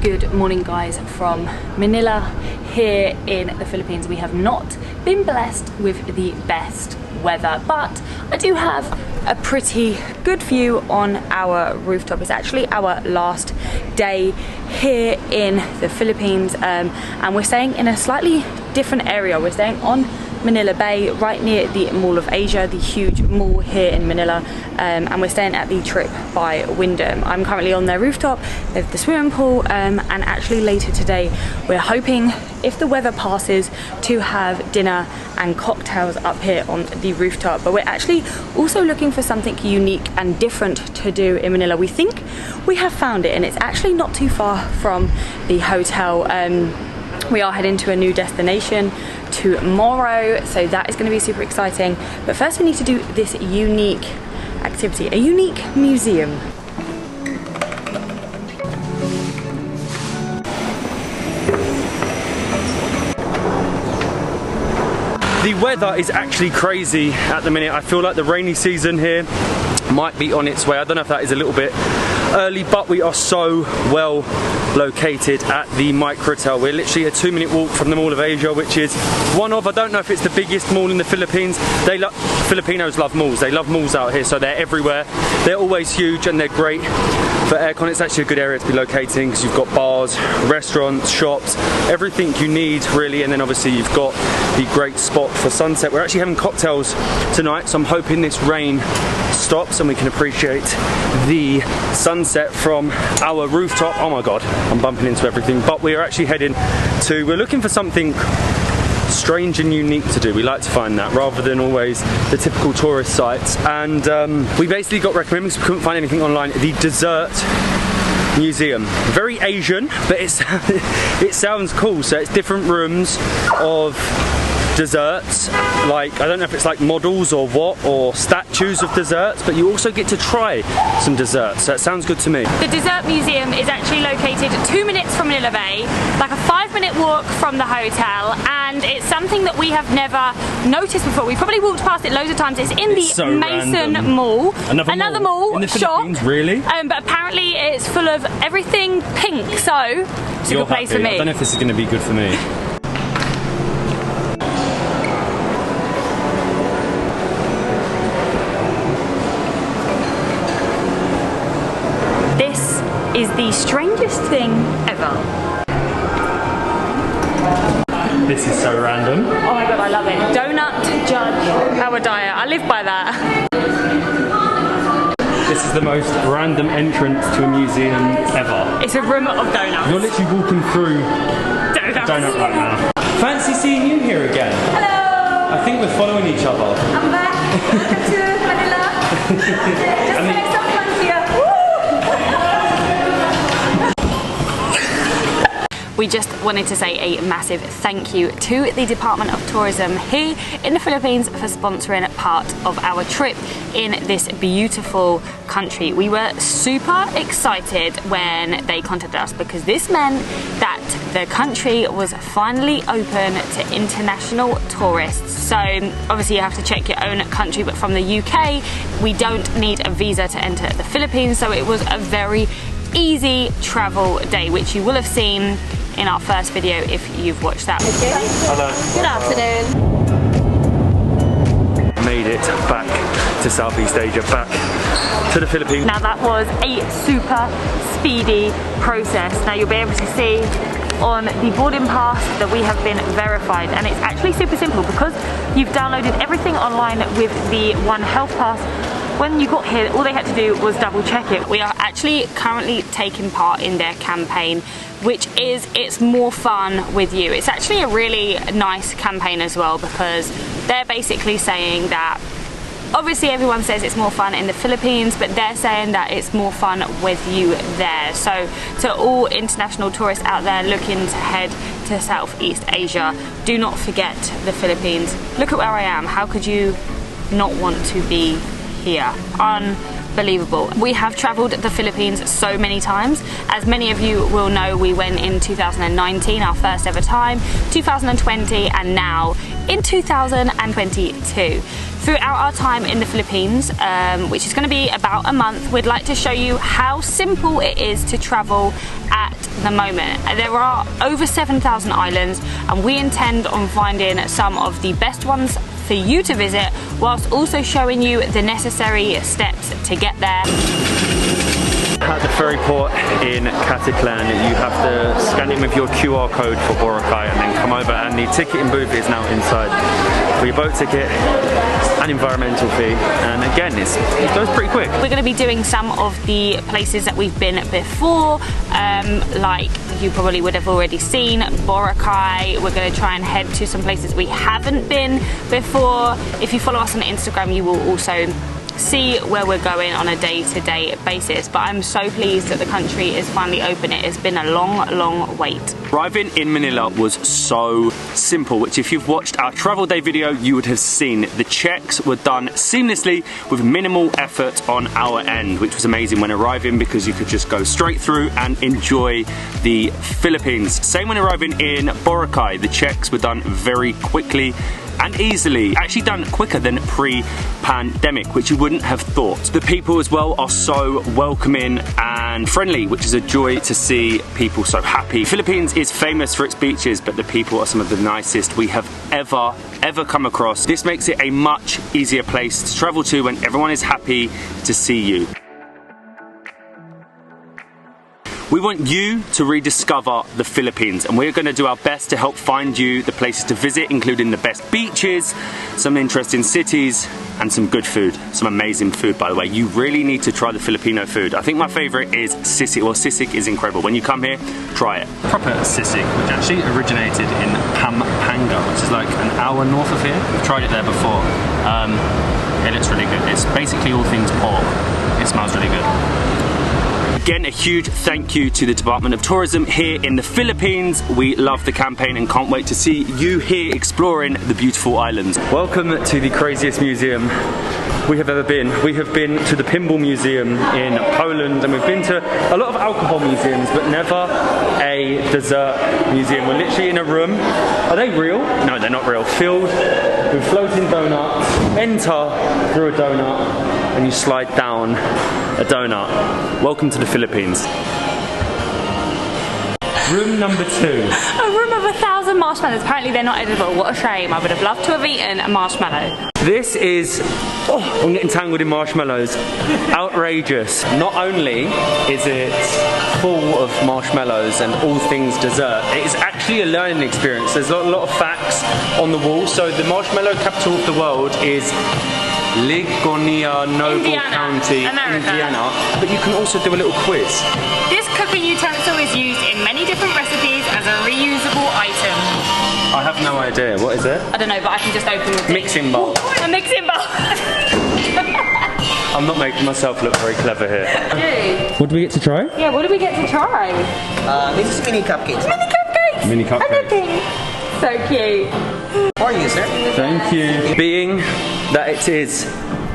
Good morning guys from Manila here in the Philippines. We have not been blessed with the best weather, but I do have a pretty good view on our rooftop. It's actually our last day here in the Philippines, and we're staying in a slightly different area. We're staying on Manila Bay, right near the Mall of Asia, the huge mall here in Manila, and we're staying at the Trip by Wyndham. I'm currently on their rooftop. There's the swimming pool, and actually later today we're hoping, if the weather passes, to have dinner and cocktails up here on the rooftop. But we're actually also looking for something unique and different to do in Manila. We think we have found it, and it's actually not too far from the hotel. We are heading to a new destination tomorrow, so that is going to be super exciting. But first we need to do this unique activity, a unique museum. The weather is actually crazy at the minute. I feel like the rainy season here might be on its way. I don't know if that is a little bit early, but we are so well located at the Microtel. We're literally a 2-minute walk from the Mall of Asia, which is one of, I don't know if it's the biggest mall in the Philippines. Filipinos love malls. They love malls out here, so they're everywhere. They're always huge and they're great for aircon. It's actually a good area to be locating because you've got bars, restaurants, shops, everything you need really, and then obviously you've got the great spot for sunset. We're actually having cocktails tonight, so I'm hoping this rain stops and we can appreciate the sunset from our rooftop. Oh my god, I'm bumping into everything. But we are actually we're looking for something strange and unique to do. We like to find that rather than always the typical tourist sites, and we basically got recommended because we couldn't find anything online, the dessert museum. Very Asian, but it sounds cool. So it's different rooms of desserts, like I don't know if it's like models or what, or statues of desserts, but you also get to try some desserts, so it sounds good to me. The dessert museum is actually located 2 minutes from Manila Bay, like a 5-minute walk from the hotel, and it's something that we have never noticed before. We've probably walked past it loads of times. It's in the Mason Mall. Another mall in the Philippines, shop. Really? But apparently it's full of everything pink, so it's a good place for me. I don't know if this is going to be good for me. Is the strangest thing ever. This is so random. Oh my god, I love it. Donut judge our diet. I live by that. This is the most random entrance to a museum ever. It's a room of donuts. You're literally walking through a donut right now. Fancy seeing you here again. Hello. I think we're following each other. I'm back. Welcome to Manila. Just having some fun here. We just wanted to say a massive thank you to the Department of Tourism here in the Philippines for sponsoring part of our trip in this beautiful country. We were super excited when they contacted us because this meant that the country was finally open to international tourists. So obviously you have to check your own country, but from the UK we don't need a visa to enter the Philippines, so it was a very easy travel day, which you will have seen in our first video if you've watched that. Okay. Hello. Good afternoon. Made it back to Southeast Asia, back to the Philippines. Now that was a super speedy process. Now you'll be able to see on the boarding pass that we have been verified, and it's actually super simple because you've downloaded everything online with the One Health Pass. When you got here, all they had to do was double check it. We are actually currently taking part in their campaign, which is It's More Fun With You. It's actually a really nice campaign as well, because they're basically saying that obviously everyone says it's more fun in the Philippines, but they're saying that it's more fun with you there. So to all international tourists out there looking to head to Southeast Asia, do not forget the Philippines. Look at where I am. How could you not want to be here? Unbelievable. We have traveled the Philippines so many times. As many of you will know, we went in 2019, our first ever time, 2020, and now in 2022. Throughout our time in the Philippines, which is going to be about a month, we'd like to show you how simple it is to travel at the moment. There are over 7,000 islands, and we intend on finding some of the best ones for you to visit, whilst also showing you the necessary steps to get there. At the ferry port in Caticlan, you have to scan in with your QR code for Boracay and then come over, and the ticketing booth is now inside for your boat ticket, an environmental fee, and again it goes pretty quick. We're going to be doing some of the places that we've been before, like you probably would have already seen, Boracay. We're going to try and head to some places we haven't been before. If you follow us on Instagram, you will also see where we're going on a day-to-day basis. But I'm so pleased that the country is finally open. It has been a long wait. Arriving in Manila was so simple, which if you've watched our travel day video, you would have seen. The checks were done seamlessly with minimal effort on our end, which was amazing when arriving, because you could just go straight through and enjoy the Philippines. Same when arriving in Boracay. The checks were done very quickly and easily, actually done quicker than pre-pandemic, which you wouldn't have thought. The people as well are so welcoming and friendly, which is a joy to see people so happy. Philippines is famous for its beaches, but the people are some of the nicest we have ever come across. This makes it a much easier place to travel to when everyone is happy to see you. We want you to rediscover the Philippines, and we're going to do our best to help find you the places to visit, including the best beaches, some interesting cities, and some good food. Some amazing food, by the way. You really need to try the Filipino food. I think my favourite is sisig. Well, sisig is incredible. When you come here, try it. Proper sisig, which actually originated in Pampanga, which is like an hour north of here. We've tried it there before. It looks really good. It's basically all things pork. It smells really good. Again, a huge thank you to the Department of Tourism here in the Philippines. We love the campaign and can't wait to see you here exploring the beautiful islands. Welcome to the craziest museum we have ever been. We have been to the Pinball Museum in Poland, and we've been to a lot of alcohol museums, but never a dessert museum. We're literally in a room. Are they real? No, they're not real. Filled with floating donuts. Enter through a donut and you slide down a donut. Welcome to the Philippines. Room number 2. A room of 1,000 marshmallows. Apparently they're not edible. What a shame. I would have loved to have eaten a marshmallow. This is, oh, I'm getting tangled in marshmallows. Outrageous. Not only is it full of marshmallows and all things dessert, it is actually a learning experience. There's a lot of facts on the wall. So the marshmallow capital of the world is Lincolnia, Noble County, Indiana. But you can also do a little quiz. This cooking utensil is used in many different recipes as a reusable item. I have no idea. What is it? I don't know, but I can just open the thing. Mixing bowl. A mixing bowl. I'm not making myself look very clever here. Dude. What do we get to try? Yeah, what do we get to try? This is mini cupcakes. Mini cupcakes. Mini cupcakes. So cute. For you, sir. Thank you. Being that it is,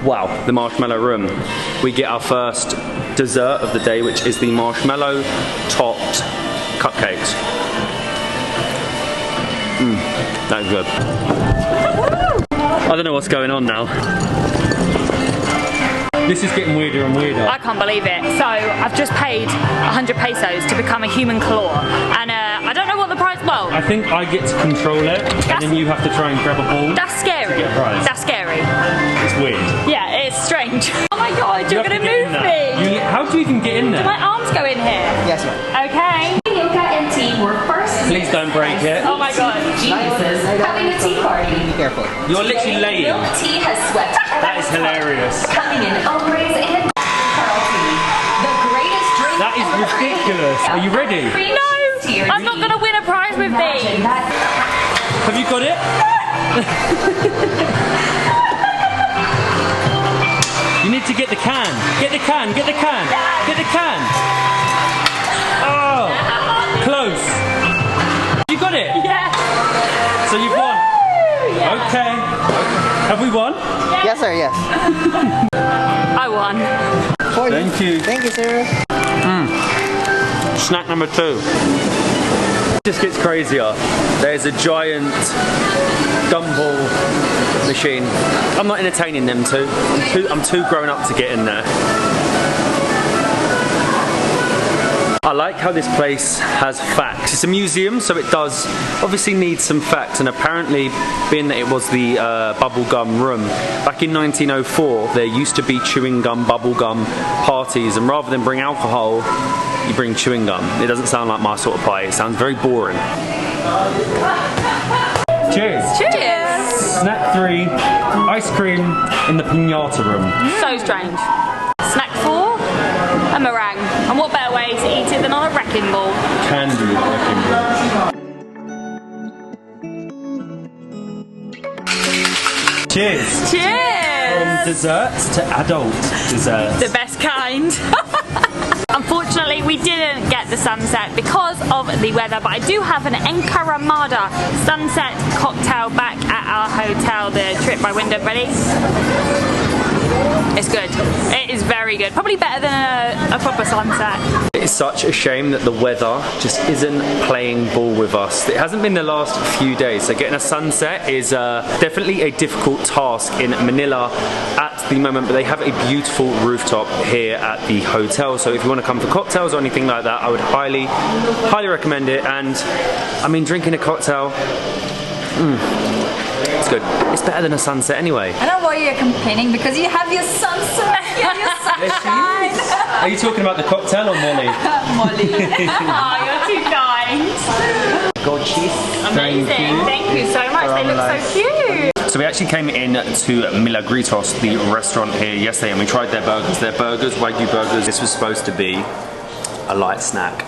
wow, the marshmallow room, we get our first dessert of the day, which is the marshmallow topped cupcakes. That's good. I don't know what's going on now. This is getting weirder and weirder. I can't believe it. So I've just paid 100 pesos to become a human claw, and I don't know what the price. Well, I think I get to control it, and then you have to try and grab a ball. That's scary. To get a prize. That's scary. It's weird. Yeah, it's strange. Oh my god, you're gonna move me. How do you even get in there? Do my arms go in here? Yes, ma'am. Okay. Yoga and tea were first. Please don't break it. Oh my god. Geniuses having a tea party. Be careful. You're literally laying. Milk tea has swept. That is hilarious. Coming in Ombres and Pearl tea. The greatest drink. That is ridiculous. Are you ready? No, I'm not gonna win a prize with these. Have you got it? You need to get the can. Get the can. Get the can. Get the can. Oh, close. You got it? Yeah. So you've won. Yeah. Okay. Have we won? Yes, sir. Yes. I won. For you. Thank you. Thank you, sir. Snack number 2. It just gets crazier. There's a giant gumball machine. I'm not entertaining them two. I'm too grown up to get in there. I like how this place has facts. It's a museum, so it does obviously need some facts, and apparently, being that it was the bubblegum room, back in 1904 there used to be chewing gum, bubblegum parties, and rather than bring alcohol, you bring chewing gum. It doesn't sound like my sort of pie, it sounds very boring. Cheers! Cheers! Snack 3, ice cream in the piñata room. So strange. Snack 4, a meringue. And what better way to eat it than on a wrecking ball? Candy wrecking ball. Cheers! Cheers! From desserts to adult desserts. The best kind. Unfortunately, we didn't get the sunset because of the weather, but I do have an Encaramada sunset cocktail back at our hotel, the Trip by Wyndham. Ready? It's good. It is very good. Probably better than a proper sunset. It is such a shame that the weather just isn't playing ball with us. It hasn't been the last few days, so getting a sunset is definitely a difficult task in Manila at the moment, but they have a beautiful rooftop here at the hotel, so if you want to come for cocktails or anything like that, I would highly recommend it. And I mean, drinking a cocktail, it's good. It's better than a sunset anyway. I don't know why you're complaining, because you have your sunset, you have your sunshine. Are you talking about the cocktail or Molly? Molly. Oh, you're too kind. Goat cheese. Amazing. Thank you so much. They look so cute. So we actually came in to Milagritos, the restaurant here yesterday, and we tried their burgers. Their burgers, Wagyu burgers. This was supposed to be a light snack.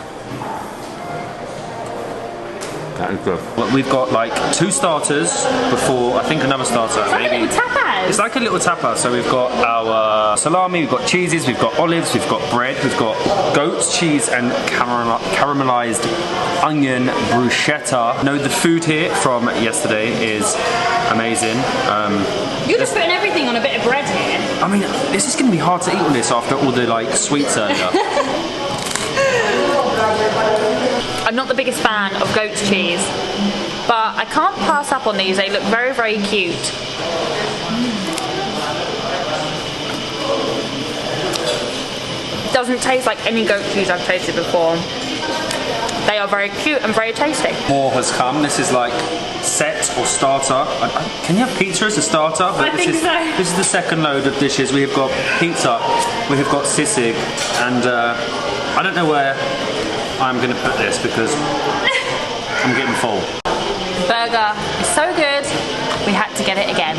That is good. Well, we've got like 2 starters before, I think another starter. It's like maybe. a little tapas. It's like a little tapa. So we've got our salami, we've got cheeses, we've got olives, we've got bread, we've got goat's cheese and caramelized onion bruschetta. No, the food here from yesterday is amazing. You're just putting everything on a bit of bread here. I mean, this is going to be hard to eat all this after all the like sweets earlier. I'm not the biggest fan of goat's cheese, but I can't pass up on these. They look very, very cute. Doesn't taste like any goat cheese I've tasted before. They are very cute and very tasty. More has come. This is like set or starter. Can you have pizza as a starter? I think so. This is the second load of dishes. We have got pizza, we have got sisig, and I don't know where I'm going to put this because I'm getting full. Burger is so good, we had to get it again.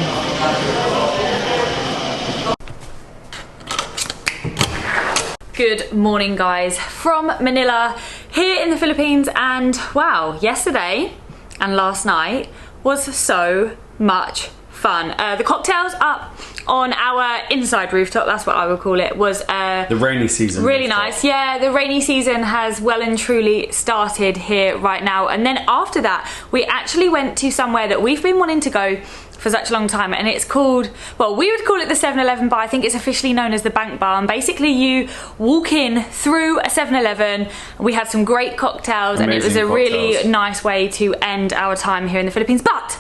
Good morning guys, from Manila here in the Philippines, and wow, yesterday and last night was so much fun. The cocktails up on our inside rooftop, that's what I would call it, was the rainy season. Really nice. Yeah, the rainy season has well and truly started here right now. And then after that, we actually went to somewhere that we've been wanting to go for such a long time, and it's called, well, we would call it the 7-Eleven bar. I think it's officially known as the Bank Bar, and basically you walk in through a 7-Eleven. We had some great cocktails, and it was a really nice way to end our time here in the Philippines. But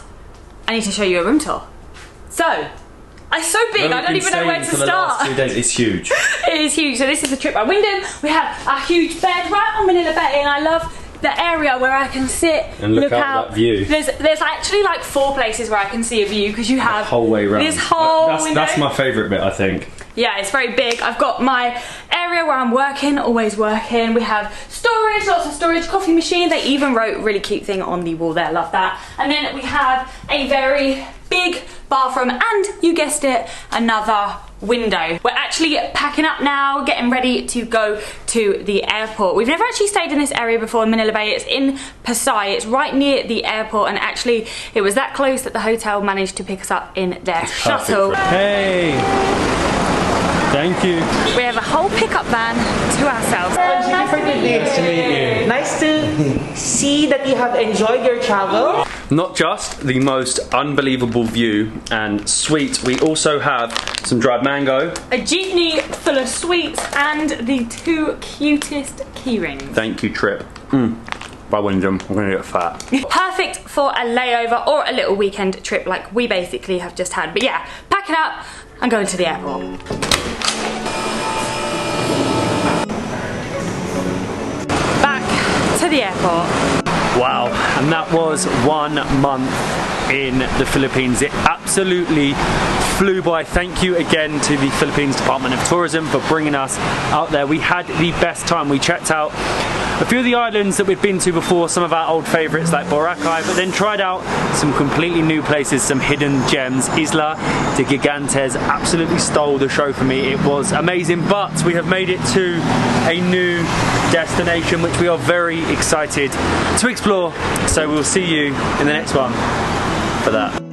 I need to show you a room tour. So it's so big, I don't even know where to start. Last 2 days, it's huge. It is huge. So this is the Trip by Wyndham. We have a huge bed right on Manila Bay, and I love the area where I can sit and look out that view. There's actually like 4 places where I can see a view, because you have the whole way around. This whole window. That's my favourite bit, I think. Yeah, it's very big. I've got my area where I'm working, always working. We have storage, lots of storage, coffee machine. They even wrote a really cute thing on the wall there, love that. And then we have a very big bathroom, and you guessed it, another window. We're actually packing up now, getting ready to go to the airport. We've never actually stayed in this area before in Manila Bay. It's in Pasay. It's right near the airport, and actually it was that close that the hotel managed to pick us up in their shuttle. Hey! Thank you. We have a whole pickup van to ourselves. Nice to meet you. Nice to see that you have enjoyed your travel. Not just the most unbelievable view and sweet, we also have some dried mango. A jeepney full of sweets and the 2 cutest key rings. Thank you, Trip. By Wyndham, I'm gonna get fat. Perfect for a layover or a little weekend trip like we basically have just had. But yeah, packing up and going to the airport. to the airport. Wow, and that was 1 month in the Philippines. It absolutely flew by. Thank you again to the Philippines Department of Tourism for bringing us out there. We had the best time. We checked out a few of the islands that we've been to before, some of our old favourites like Boracay, but then tried out some completely new places, some hidden gems. Isla de Gigantes absolutely stole the show for me. It was amazing, but we have made it to a new destination which we are very excited to explore. So we'll see you in the next one for that.